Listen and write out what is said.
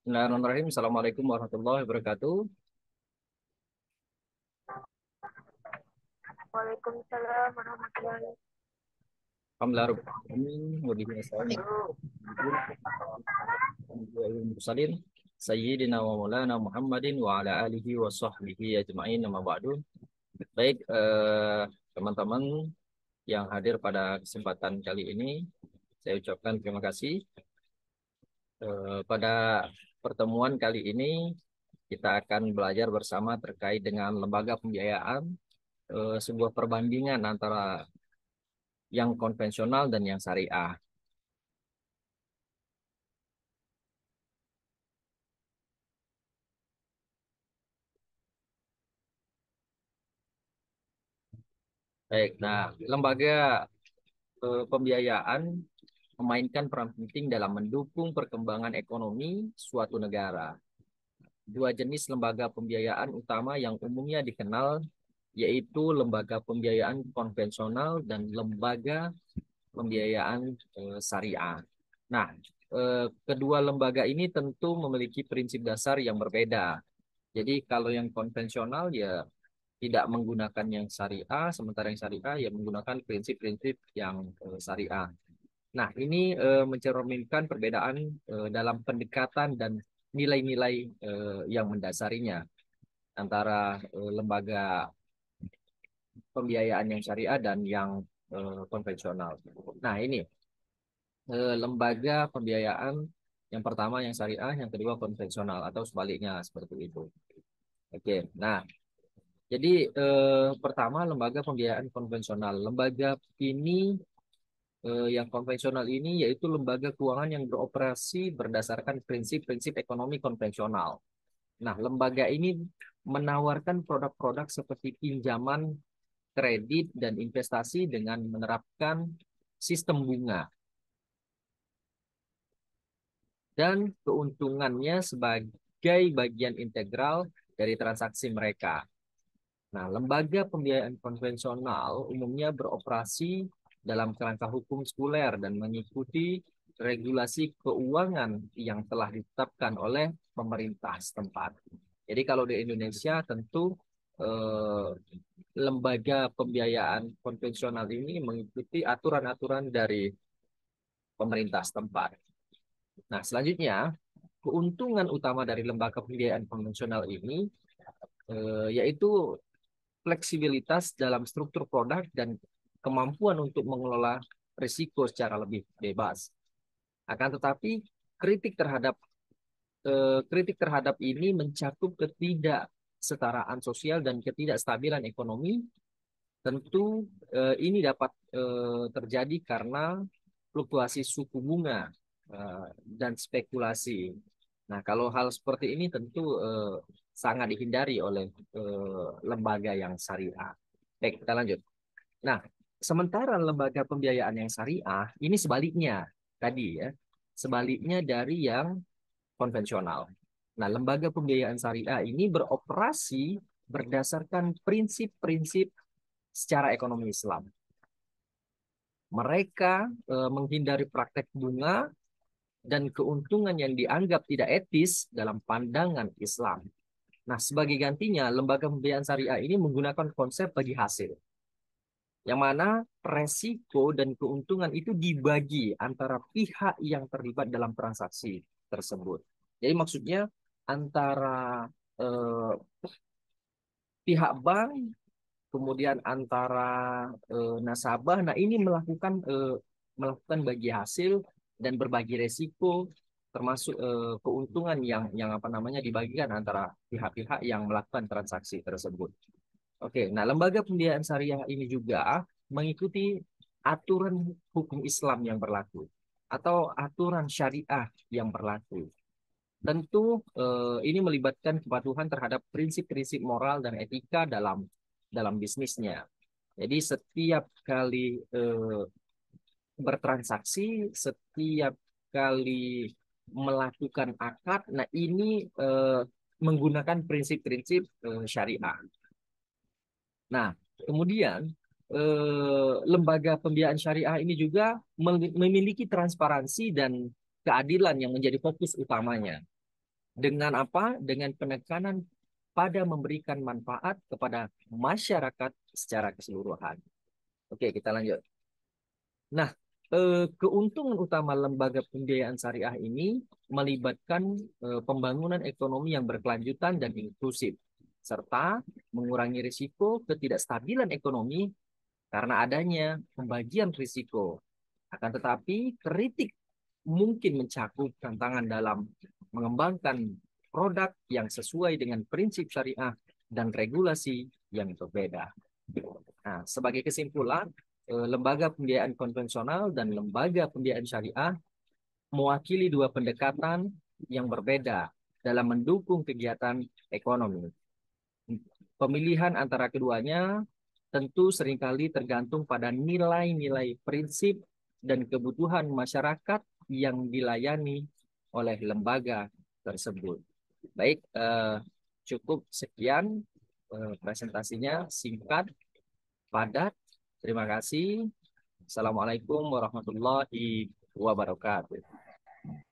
Bismillahirrahmanirrahim. Assalamualaikum warahmatullahi wabarakatuh. Waalaikumsalam warahmatullahi Alhamdulillah rabbil alamin wa bihi nasta'in. Mursalin Sayyidina wa Maulana Muhammadin wa ala alihi wa sahbihi ajma'in amma ba'du. Baik, teman-teman yang hadir pada kesempatan kali ini, saya ucapkan terima kasih. Pada pertemuan kali ini kita akan belajar bersama terkait dengan lembaga pembiayaan, sebuah perbandingan antara yang konvensional dan yang syariah. Baik, nah lembaga pembiayaan memainkan peran penting dalam mendukung perkembangan ekonomi suatu negara. Dua jenis lembaga pembiayaan utama yang umumnya dikenal yaitu lembaga pembiayaan konvensional dan lembaga pembiayaan syariah. Nah, kedua lembaga ini tentu memiliki prinsip dasar yang berbeda. Jadi kalau yang konvensional ya tidak menggunakan yang syariah, sementara yang syariah ya menggunakan prinsip-prinsip yang syariah. Nah, ini mencerminkan perbedaan dalam pendekatan dan nilai-nilai yang mendasarinya antara lembaga pembiayaan yang syariah dan yang konvensional. Nah, ini lembaga pembiayaan yang pertama yang syariah, yang kedua konvensional atau sebaliknya seperti itu. Oke, nah jadi pertama lembaga pembiayaan konvensional. Lembaga ini yang konvensional ini yaitu lembaga keuangan yang beroperasi berdasarkan prinsip-prinsip ekonomi konvensional. Nah, lembaga ini menawarkan produk-produk seperti pinjaman, kredit, dan investasi dengan menerapkan sistem bunga dan keuntungannya sebagai bagian integral dari transaksi mereka. Nah, lembaga pembiayaan konvensional umumnya beroperasi dalam kerangka hukum sekuler dan mengikuti regulasi keuangan yang telah ditetapkan oleh pemerintah setempat. Jadi kalau di Indonesia tentu eh, lembaga pembiayaan konvensional ini mengikuti aturan-aturan dari pemerintah setempat. Nah, selanjutnya keuntungan utama dari lembaga pembiayaan konvensional ini yaitu fleksibilitas dalam struktur produk dan kemampuan untuk mengelola risiko secara lebih bebas. Akan tetapi kritik terhadap ini mencakup ketidaksetaraan sosial dan ketidakstabilan ekonomi. Tentu ini dapat terjadi karena fluktuasi suku bunga dan spekulasi. Nah, kalau hal seperti ini tentu sangat dihindari oleh lembaga yang syariah. Baik, kita lanjut. Nah, sementara lembaga pembiayaan yang syariah ini sebaliknya tadi ya, sebaliknya dari yang konvensional. Nah, lembaga pembiayaan syariah ini beroperasi berdasarkan prinsip-prinsip secara ekonomi Islam. Mereka menghindari praktek bunga dan keuntungan yang dianggap tidak etis dalam pandangan Islam. Nah, sebagai gantinya, lembaga pembiayaan syariah ini menggunakan konsep bagi hasil, yang mana resiko dan keuntungan itu dibagi antara pihak yang terlibat dalam transaksi tersebut. Jadi maksudnya antara eh, pihak bank, kemudian antara nasabah, nah ini melakukan bagi hasil dan berbagi resiko, termasuk keuntungan yang apa namanya dibagikan antara pihak-pihak yang melakukan transaksi tersebut. Oke, nah lembaga pembiayaan syariah ini juga mengikuti aturan hukum Islam yang berlaku atau aturan syariah yang berlaku. Tentu ini melibatkan kepatuhan terhadap prinsip-prinsip moral dan etika dalam bisnisnya. Jadi setiap kali bertransaksi, setiap kali melakukan akad, nah ini menggunakan prinsip-prinsip syariah. Nah, kemudian lembaga pembiayaan syariah ini juga memiliki transparansi dan keadilan yang menjadi fokus utamanya. Dengan apa? Dengan penekanan pada memberikan manfaat kepada masyarakat secara keseluruhan. Oke, kita lanjut. Nah, keuntungan utama lembaga pembiayaan syariah ini melibatkan pembangunan ekonomi yang berkelanjutan dan inklusif, serta mengurangi risiko ketidakstabilan ekonomi karena adanya pembagian risiko. Akan tetapi, kritik mungkin mencakup tantangan dalam mengembangkan produk yang sesuai dengan prinsip syariah dan regulasi yang berbeda. Nah, sebagai kesimpulan, lembaga pembiayaan konvensional dan lembaga pembiayaan syariah mewakili dua pendekatan yang berbeda dalam mendukung kegiatan ekonomi. Pemilihan antara keduanya tentu seringkali tergantung pada nilai-nilai prinsip dan kebutuhan masyarakat yang dilayani oleh lembaga tersebut. Baik, cukup sekian presentasinya, singkat, padat. Terima kasih. Assalamualaikum warahmatullahi wabarakatuh.